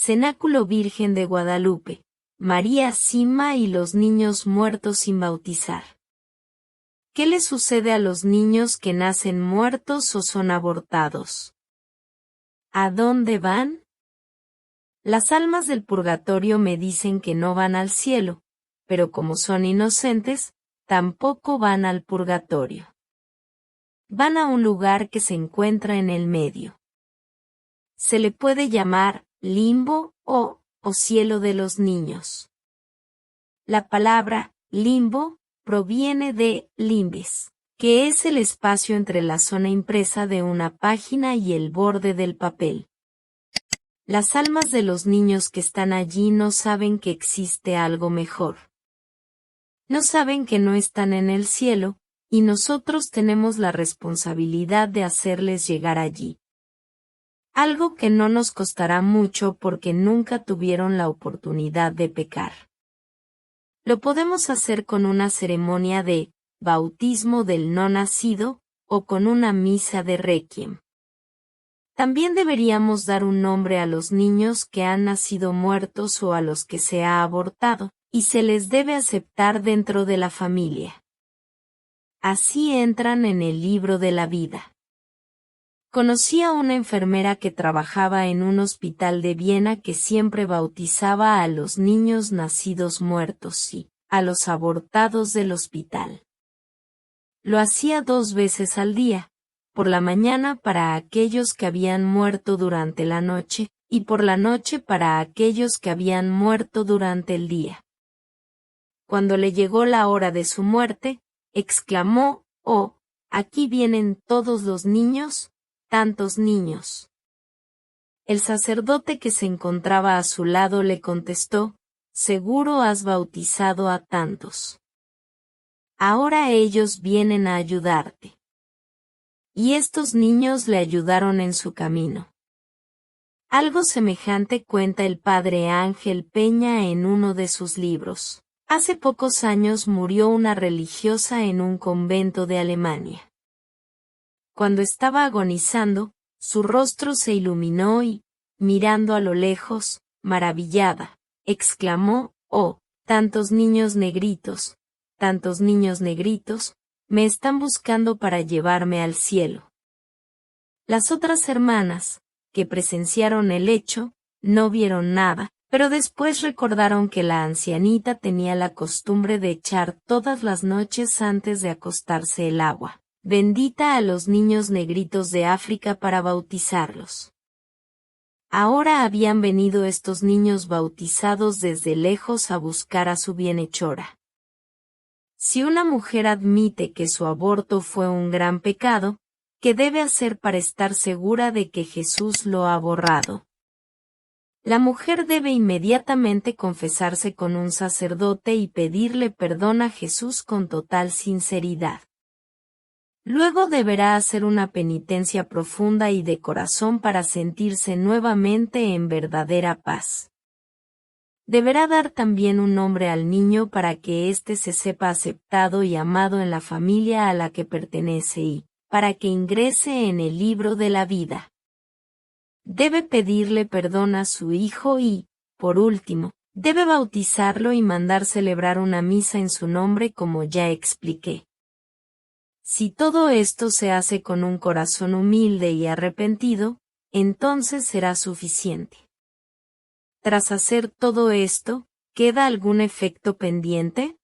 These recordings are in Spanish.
Cenáculo Virgen de Guadalupe, María Sima y los niños muertos sin bautizar. ¿Qué le sucede a los niños que nacen muertos o son abortados? ¿A dónde van? Las almas del purgatorio me dicen que no van al cielo, pero como son inocentes, tampoco van al purgatorio. Van a un lugar que se encuentra en el medio. Se le puede llamar limbo o cielo de los niños. La palabra limbo proviene de limbis, que es el espacio entre la zona impresa de una página y el borde del papel. Las almas de los niños que están allí no saben que existe algo mejor. No saben que no están en el cielo, y nosotros tenemos la responsabilidad de hacerles llegar allí. Algo que no nos costará mucho porque nunca tuvieron la oportunidad de pecar. Lo podemos hacer con una ceremonia de bautismo del no nacido o con una misa de requiem. También deberíamos dar un nombre a los niños que han nacido muertos o a los que se ha abortado, y se les debe aceptar dentro de la familia. Así entran en el libro de la vida. Conocí a una enfermera que trabajaba en un hospital de Viena que siempre bautizaba a los niños nacidos muertos y a los abortados del hospital. Lo hacía 2 veces al día, por la mañana para aquellos que habían muerto durante la noche, y por la noche para aquellos que habían muerto durante el día. Cuando le llegó la hora de su muerte, exclamó: «Oh, aquí vienen todos los niños, tantos niños». El sacerdote que se encontraba a su lado le contestó: «Seguro has bautizado a tantos. Ahora ellos vienen a ayudarte». Y estos niños le ayudaron en su camino. Algo semejante cuenta el padre Ángel Peña en uno de sus libros. Hace pocos años murió una religiosa en un convento de Alemania. Cuando estaba agonizando, su rostro se iluminó y, mirando a lo lejos, maravillada, exclamó: «Oh, tantos niños negritos, me están buscando para llevarme al cielo». Las otras hermanas, que presenciaron el hecho, no vieron nada, pero después recordaron que la ancianita tenía la costumbre de echar todas las noches antes de acostarse el agua bendita a los niños negritos de África para bautizarlos. Ahora habían venido estos niños bautizados desde lejos a buscar a su bienhechora. Si una mujer admite que su aborto fue un gran pecado, ¿qué debe hacer para estar segura de que Jesús lo ha borrado? La mujer debe inmediatamente confesarse con un sacerdote y pedirle perdón a Jesús con total sinceridad. Luego deberá hacer una penitencia profunda y de corazón para sentirse nuevamente en verdadera paz. Deberá dar también un nombre al niño para que éste se sepa aceptado y amado en la familia a la que pertenece y, para que ingrese en el libro de la vida. Debe pedirle perdón a su hijo y, por último, debe bautizarlo y mandar celebrar una misa en su nombre como ya expliqué. Si todo esto se hace con un corazón humilde y arrepentido, entonces será suficiente. Tras hacer todo esto, ¿queda algún efecto pendiente?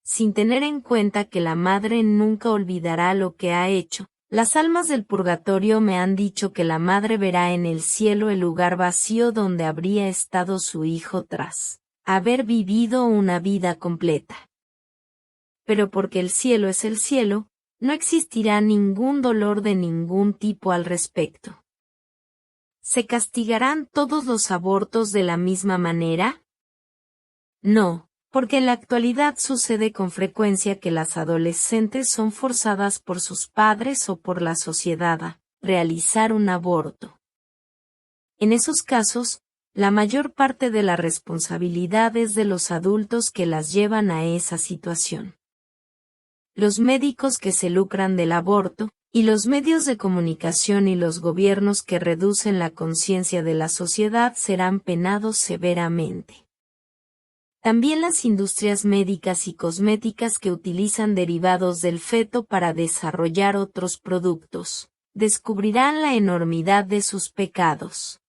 Sin tener en cuenta que la madre nunca olvidará lo que ha hecho, las almas del purgatorio me han dicho que la madre verá en el cielo el lugar vacío donde habría estado su hijo tras haber vivido una vida completa. Pero porque el cielo es el cielo, no existirá ningún dolor de ningún tipo al respecto. ¿Se castigarán todos los abortos de la misma manera? No, porque en la actualidad sucede con frecuencia que las adolescentes son forzadas por sus padres o por la sociedad a realizar un aborto. En esos casos, la mayor parte de la responsabilidad es de los adultos que las llevan a esa situación. Los médicos que se lucran del aborto, Y los medios de comunicación y los gobiernos que reducen la conciencia de la sociedad serán penados severamente. También las industrias médicas y cosméticas que utilizan derivados del feto para desarrollar otros productos, descubrirán la enormidad de sus pecados.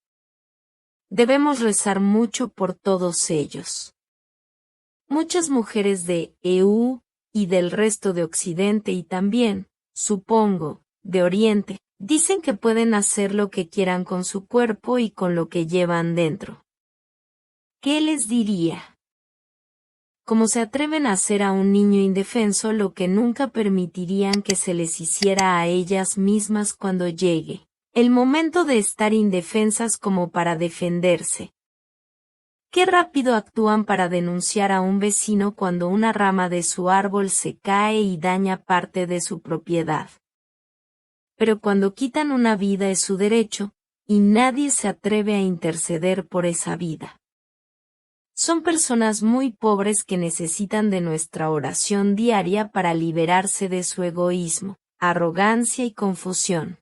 Debemos rezar mucho por todos ellos. Muchas mujeres de EU y del resto de Occidente y también, supongo, de Oriente, dicen que pueden hacer lo que quieran con su cuerpo y con lo que llevan dentro. ¿Qué les diría? Como se atreven a hacer a un niño indefenso lo que nunca permitirían que se les hiciera a ellas mismas cuando llegue el momento de estar indefensas como para defenderse. Qué rápido actúan para denunciar a un vecino cuando una rama de su árbol se cae y daña parte de su propiedad. Pero cuando quitan una vida es su derecho, y nadie se atreve a interceder por esa vida. Son personas muy pobres que necesitan de nuestra oración diaria para liberarse de su egoísmo, arrogancia y confusión.